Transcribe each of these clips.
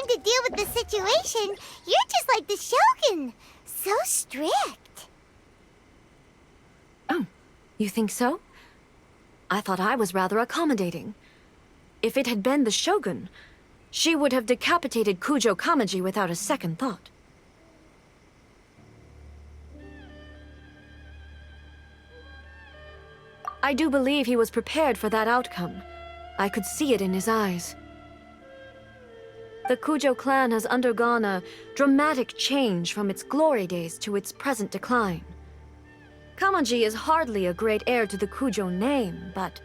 trying to deal with the situation, you're just like the Shogun. So strict. Oh, you think so? I thought I was rather accommodating. If it had been the Shogun, she would have decapitated Kujo Kamaji without a second thought. I do believe he was prepared for that outcome. I could see it in his eyes. The Kujo clan has undergone a dramatic change from its glory days to its present decline. Kamaji is hardly a great heir to the Kujo name, but...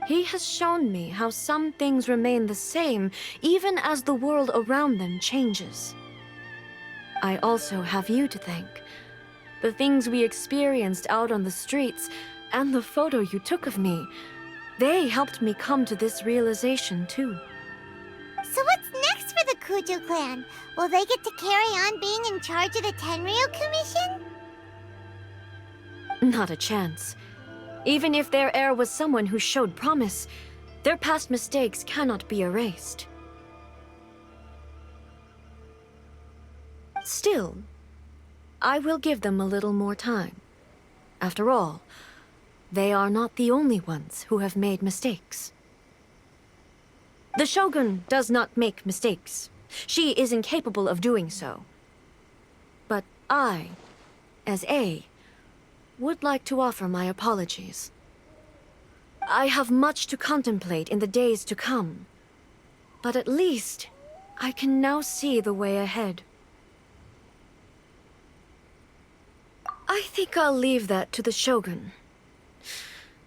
he has shown me how some things remain the same, even as the world around them changes. I also have you to thank. The things we experienced out on the streets, and the photo you took of me, they helped me come to this realization, too. So what's next for the Kujo clan? Will they get to carry on being in charge of the Tenryo Commission? Not a chance. Even if their heir was someone who showed promise, their past mistakes cannot be erased. Still, I will give them a little more time. After all, they are not the only ones who have made mistakes. The Shogun does not make mistakes. She is incapable of doing so. But I, as Ei, would like to offer my apologies. I have much to contemplate in the days to come, but at least I can now see the way ahead. I think I'll leave that to the Shogun.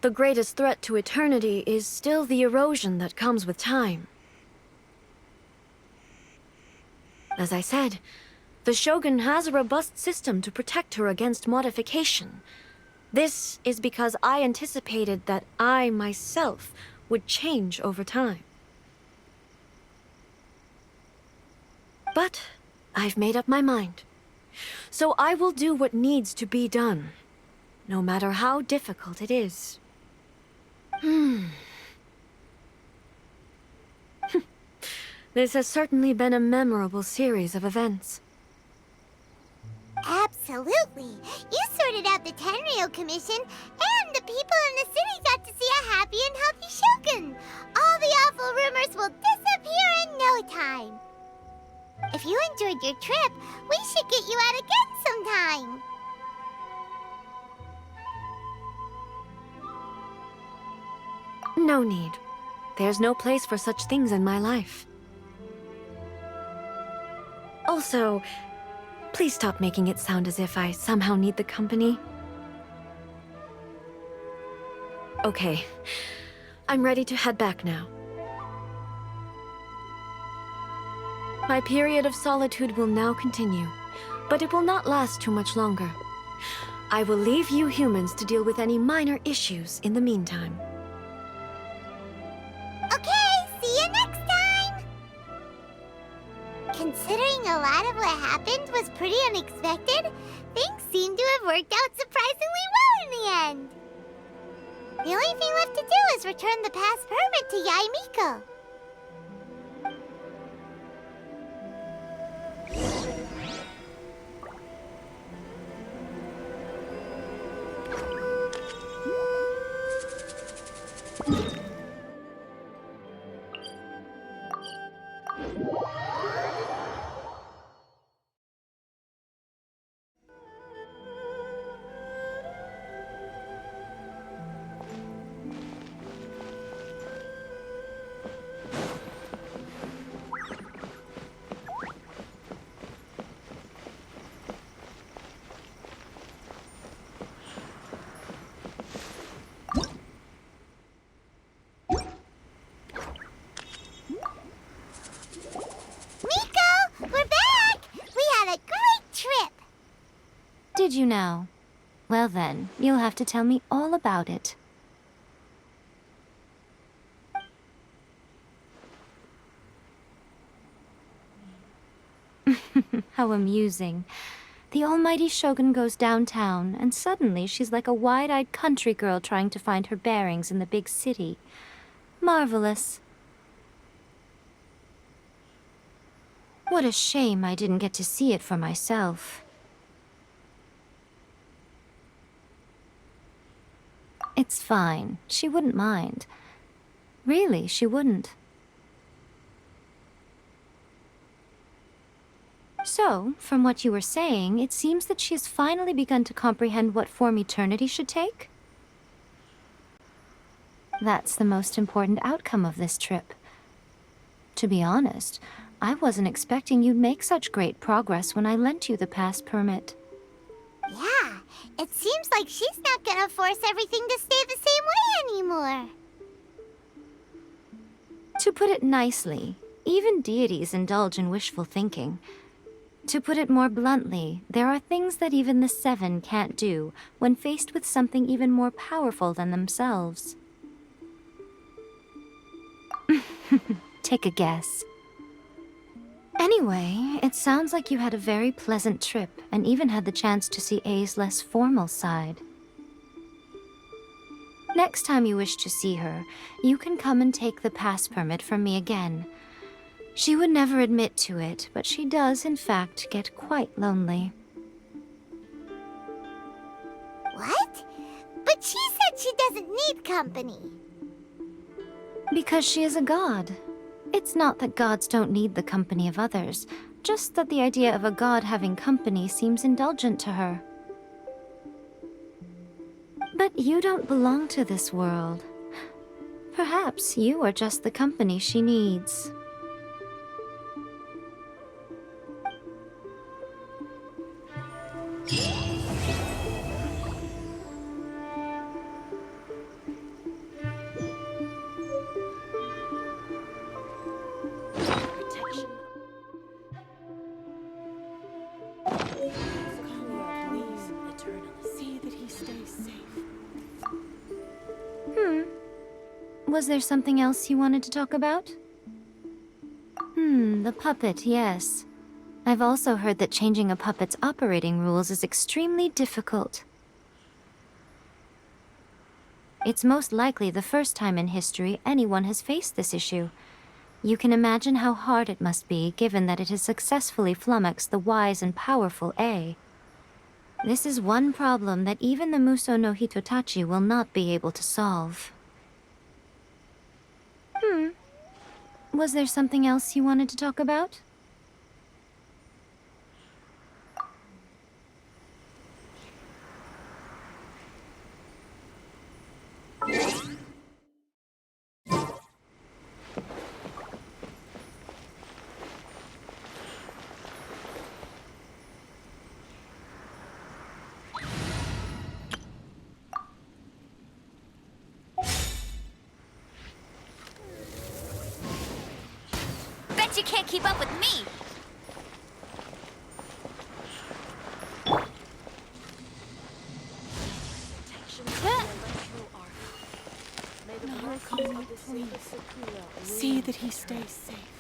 The greatest threat to eternity is still the erosion that comes with time. As I said, the Shogun has a robust system to protect her against modification. This is because I anticipated that I myself would change over time. But I've made up my mind. So I will do what needs to be done, no matter how difficult it is. This has certainly been a memorable series of events. Absolutely. You sorted out the Tenryo Commission, and the people in the city got to see a happy and healthy Shogun. All the awful rumors will disappear in no time. If you enjoyed your trip, we should get you out again sometime. No need. There's no place for such things in my life. Also, please stop making it sound as if I somehow need the company. Okay, I'm ready to head back now. My period of solitude will now continue, but it will not last too much longer. I will leave you humans to deal with any minor issues in the meantime. Okay, see you next time! Considering a lot of what happened was pretty unexpected, things seem to have worked out surprisingly well in the end. The only thing left to do is return the past permit to Yaé Miko. Did you know? Well then, you'll have to tell me all about it. How amusing. The almighty Shogun goes downtown, and suddenly she's like a wide-eyed country girl trying to find her bearings in the big city. Marvelous. What a shame I didn't get to see it for myself. It's fine. She wouldn't mind. Really, she wouldn't. So, from what you were saying, it seems that she has finally begun to comprehend what form eternity should take? That's the most important outcome of this trip. To be honest, I wasn't expecting you'd make such great progress when I lent you the pass permit. Yeah, it seems like she's not gonna force everything to stay the same way anymore. To put it nicely, even deities indulge in wishful thinking. To put it more bluntly, there are things that even the Seven can't do when faced with something even more powerful than themselves. Take a guess. Anyway, it sounds like you had a very pleasant trip and even had the chance to see Ei's less formal side. Next time you wish to see her, you can come and take the pass permit from me again. She would never admit to it, but she does, in fact, get quite lonely. What? But she said she doesn't need company. Because she is a god. It's not that gods don't need the company of others, just that the idea of a god having company seems indulgent to her. But you don't belong to this world. Perhaps you are just the company she needs. Was there something else you wanted to talk about? The puppet, yes. I've also heard that changing a puppet's operating rules is extremely difficult. It's most likely the first time in history anyone has faced this issue. You can imagine how hard it must be, given that it has successfully flummoxed the wise and powerful Ei. This is one problem that even the Muso no Hitotachi will not be able to solve. Was there something else you wanted to talk about? You can't keep up with me! See that he stays safe.